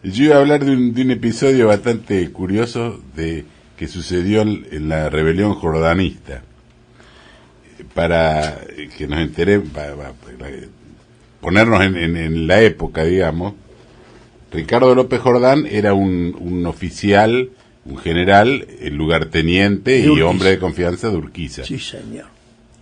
Yo iba a hablar de un episodio bastante curioso que sucedió en la rebelión jordanista. Para que nos enteremos, para ponernos en la época, digamos, Ricardo López Jordán era un oficial, un general, el lugarteniente y hombre de confianza de Urquiza. Sí, señor.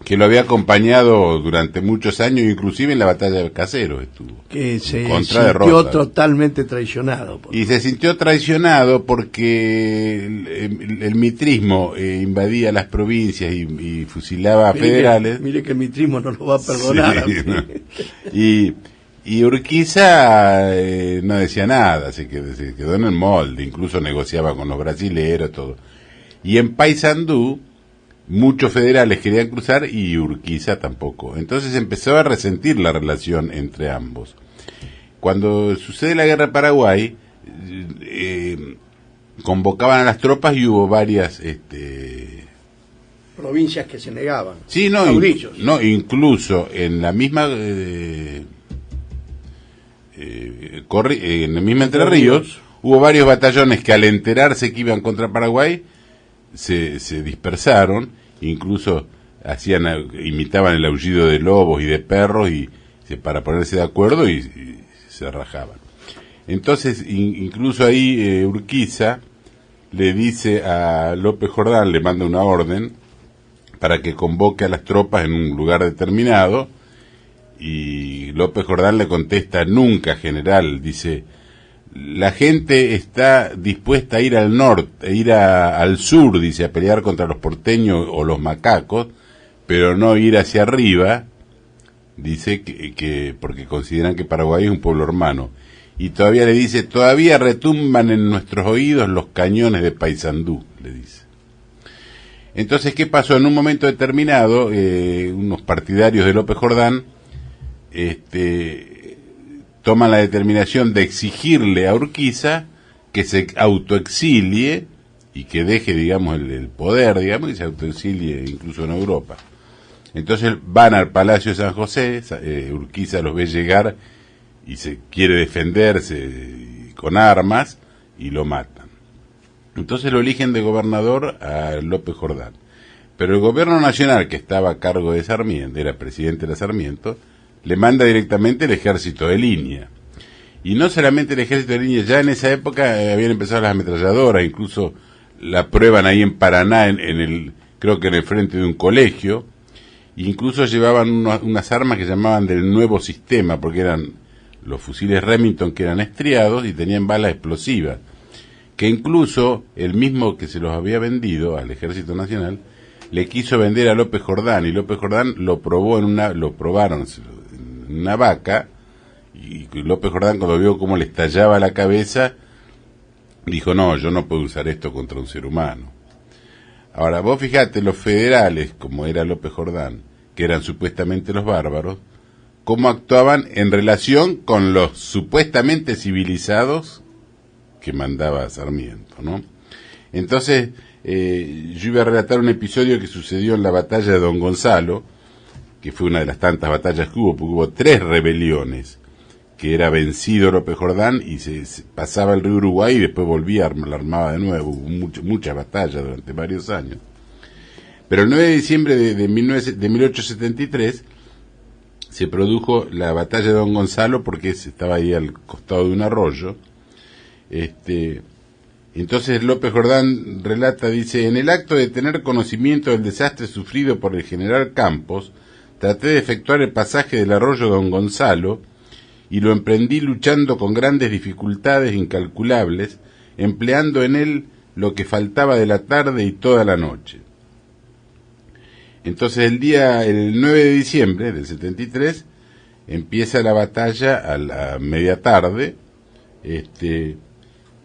Que lo había acompañado durante muchos años, inclusive en la batalla de Caseros estuvo. Que se sintió totalmente traicionado. Y se sintió traicionado porque el mitrismo invadía las provincias y fusilaba a federales. Mire que el mitrismo no lo va a perdonar. Sí, ¿no? Y Urquiza no decía nada, se quedó en el molde, incluso negociaba con los brasileros, todo. Y en Paysandú muchos federales querían cruzar y Urquiza tampoco. Entonces empezó a resentir la relación entre ambos. Cuando sucede la guerra de Paraguay, convocaban a las tropas y hubo varias provincias que se negaban. Sí, incluso en la misma en el mismo Entre Ríos hubo varios batallones que al enterarse que iban contra Paraguay se dispersaron, incluso imitaban el aullido de lobos y de perros para ponerse de acuerdo y se rajaban. Entonces incluso ahí Urquiza le dice a López Jordán, le manda una orden para que convoque a las tropas en un lugar determinado, y López Jordán le contesta: nunca, general, dice, la gente está dispuesta a ir al norte, al sur, dice, a pelear contra los porteños o los macacos, pero no ir hacia arriba, dice, que porque consideran que Paraguay es un pueblo hermano. Y todavía le dice: todavía retumban en nuestros oídos los cañones de Paysandú, le dice. Entonces, ¿qué pasó? En un momento determinado, unos partidarios de López Jordán toman la determinación de exigirle a Urquiza que se autoexilie y que deje, digamos, el poder, digamos, y se autoexilie incluso en Europa. Entonces van al Palacio de San José, Urquiza los ve llegar y se quiere defenderse con armas y lo matan. Entonces lo eligen de gobernador a López Jordán. Pero el gobierno nacional, que estaba a cargo de Sarmiento, era presidente de Sarmiento, le manda directamente el ejército de línea. Y no solamente el ejército de línea, ya en esa época habían empezado las ametralladoras, incluso la prueban ahí en Paraná, creo que en el frente de un colegio, incluso llevaban unas armas que llamaban del nuevo sistema, porque eran los fusiles Remington que eran estriados y tenían balas explosivas, que incluso el mismo que se los había vendido al Ejército Nacional le quiso vender a López Jordán, y López Jordán lo probaron en una vaca, y López Jordán, cuando vio cómo le estallaba la cabeza, dijo: no, yo no puedo usar esto contra un ser humano. Ahora, vos fijate, los federales, como era López Jordán, que eran supuestamente los bárbaros, cómo actuaban en relación con los supuestamente civilizados que mandaba Sarmiento, ¿no? Entonces, yo iba a relatar un episodio que sucedió en la batalla de Don Gonzalo, que fue una de las tantas batallas que hubo, porque hubo 3 rebeliones, que era vencido López Jordán y se pasaba el río Uruguay y después volvía, la armaba de nuevo. Hubo muchas batallas durante varios años. Pero el 9 de diciembre de 1873 se produjo la batalla de Don Gonzalo, porque estaba ahí al costado de un arroyo. Entonces López Jordán relata, dice: en el acto de tener conocimiento del desastre sufrido por el general Campos, traté de efectuar el pasaje del arroyo Don Gonzalo y lo emprendí luchando con grandes dificultades incalculables, empleando en él lo que faltaba de la tarde y toda la noche. Entonces el 9 de diciembre del 73 empieza la batalla a la media tarde,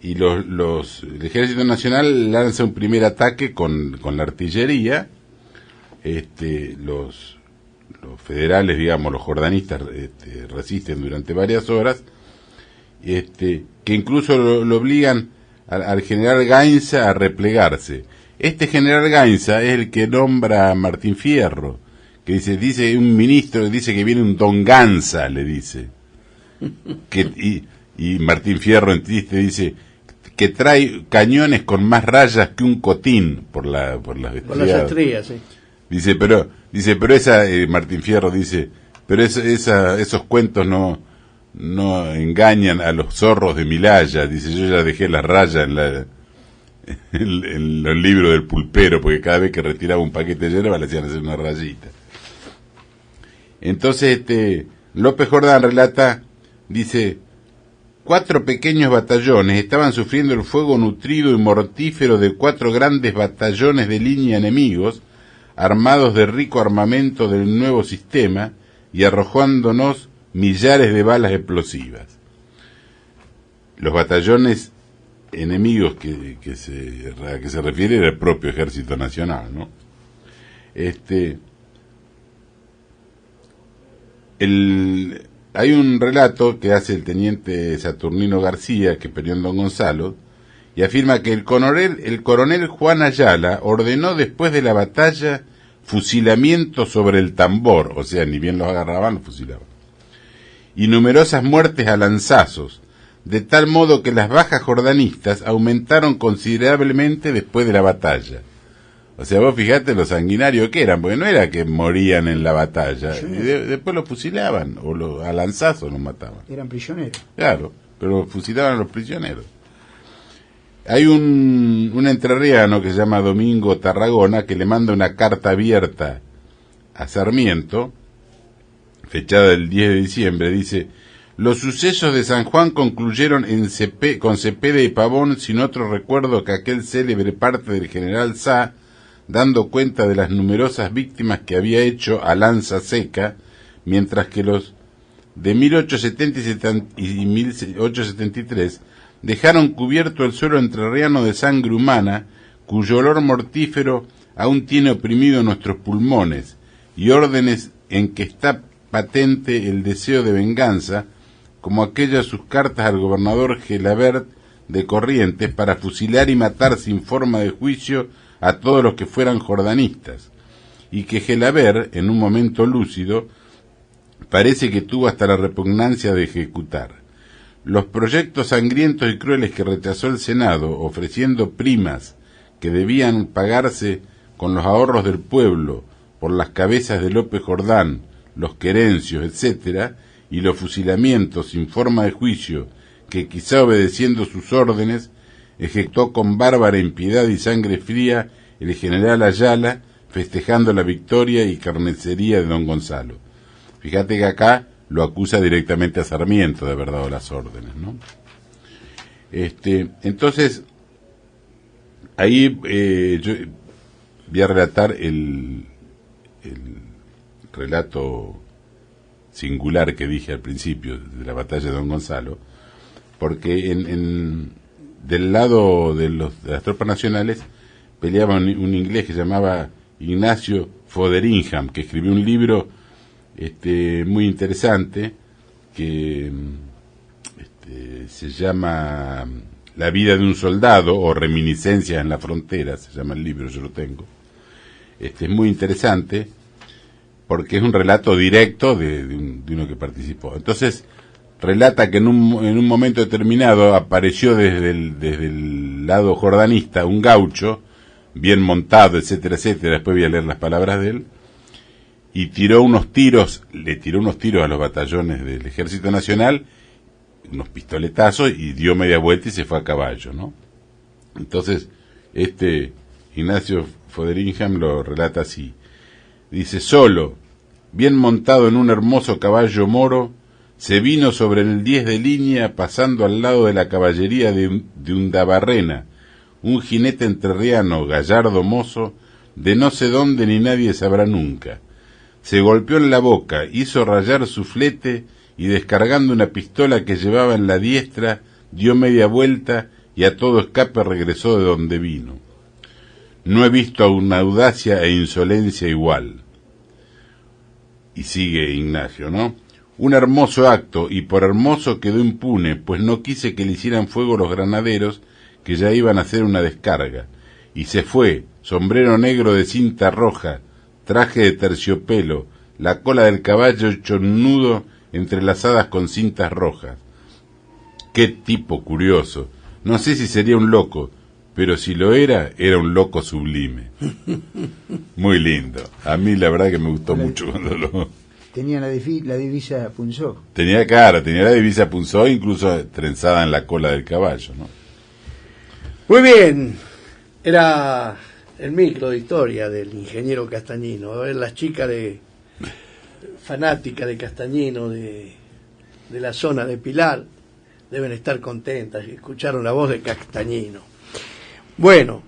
y el Ejército Nacional lanza un primer ataque con la artillería. Los federales, digamos, los jordanistas, resisten durante varias horas, que incluso lo obligan al general Gainza a replegarse. Este general Gainza es el que nombra a Martín Fierro, que dice un ministro, dice que viene un Don Ganza, le dice, Y Martín Fierro en Triste dice que trae cañones con más rayas que un cotín por las estrías, sí. Dice, pero esa, Martín Fierro dice, pero esos cuentos no engañan a los zorros de Milaya. Dice, yo ya dejé las rayas en los libros del pulpero, porque cada vez que retiraba un paquete de hierba le hacían hacer una rayita. Entonces, López Jordán relata, dice, 4 pequeños batallones estaban sufriendo el fuego nutrido y mortífero de 4 grandes batallones de línea enemigos, armados de rico armamento del nuevo sistema y arrojándonos millares de balas explosivas. Los batallones enemigos que se refiere era el propio Ejército Nacional, ¿no? Hay un relato que hace el teniente Saturnino García, que peleó en Don Gonzalo, y afirma que el coronel Juan Ayala ordenó después de la batalla fusilamiento sobre el tambor, o sea, ni bien los agarraban, los fusilaban, y numerosas muertes a lanzazos, de tal modo que las bajas jordanistas aumentaron considerablemente después de la batalla. O sea, vos fijate lo sanguinario que eran, porque no era que morían en la batalla, y después los fusilaban, o a lanzazos los mataban. Eran prisioneros. Claro, pero fusilaban a los prisioneros. Hay un entrerriano que se llama Domingo Tarragona, que le manda una carta abierta a Sarmiento, fechada el 10 de diciembre, dice: los sucesos de San Juan concluyeron con Cepeda y Pavón sin otro recuerdo que aquel célebre parte del general Sá, dando cuenta de las numerosas víctimas que había hecho a lanza seca, mientras que los de 1870 y 1873 dejaron cubierto el suelo entrerriano de sangre humana, cuyo olor mortífero aún tiene oprimido nuestros pulmones, y órdenes en que está patente el deseo de venganza, como aquellas sus cartas al gobernador Gelabert de Corrientes para fusilar y matar sin forma de juicio a todos los que fueran jordanistas, y que Gelabert, en un momento lúcido, parece que tuvo hasta la repugnancia de ejecutar. Los proyectos sangrientos y crueles que rechazó el Senado, ofreciendo primas que debían pagarse con los ahorros del pueblo por las cabezas de López Jordán, los querencios, etcétera, y los fusilamientos sin forma de juicio que, quizá obedeciendo sus órdenes, ejecutó con bárbara impiedad y sangre fría el general Ayala, festejando la victoria y carnicería de Don Gonzalo. Fíjate que acá lo acusa directamente a Sarmiento de haber dado las órdenes, ¿no? Entonces, ahí yo voy a relatar el relato singular que dije al principio de la batalla de Don Gonzalo, porque del lado de las tropas nacionales peleaba un inglés que se llamaba Ignacio Foderingham, que escribió un libro muy interesante que se llama La vida de un soldado, o Reminiscencias en la frontera, se llama el libro, yo lo tengo. Es muy interesante porque es un relato directo de uno que participó. Entonces relata que en un momento determinado apareció desde el lado jordanista un gaucho bien montado, etcétera, etcétera. Después voy a leer las palabras de él, y le tiró unos tiros a los batallones del Ejército Nacional, pistoletazos, y dio media vuelta y se fue a caballo, ¿no? Entonces, Ignacio Foderingham lo relata así. Dice: solo, bien montado en un hermoso caballo moro, se vino sobre el 10 de línea, pasando al lado de la caballería de Undabarrena, un jinete entrerriano, gallardo mozo, de no sé dónde ni nadie sabrá nunca. Se golpeó en la boca, hizo rayar su flete, y descargando una pistola que llevaba en la diestra, dio media vuelta y a todo escape regresó de donde vino. No he visto una audacia e insolencia igual. Y sigue Ignacio, ¿no? Un hermoso acto, y por hermoso quedó impune, pues no quise que le hicieran fuego los granaderos, que ya iban a hacer una descarga. Y se fue, sombrero negro de cinta roja, traje de terciopelo, la cola del caballo hecho un nudo entrelazadas con cintas rojas. Qué tipo curioso. No sé si sería un loco, pero si lo era un loco sublime. Muy lindo. A mí la verdad que me gustó mucho cuando lo... Tenía la divisa Punzó. Tenía la divisa Punzó, incluso trenzada en la cola del caballo, ¿no? Muy bien. Era el micro de historia del ingeniero Castañino. A ver, las chicas fanáticas de Castañino, de la zona de Pilar, deben estar contentas. Escucharon la voz de Castañino. Bueno,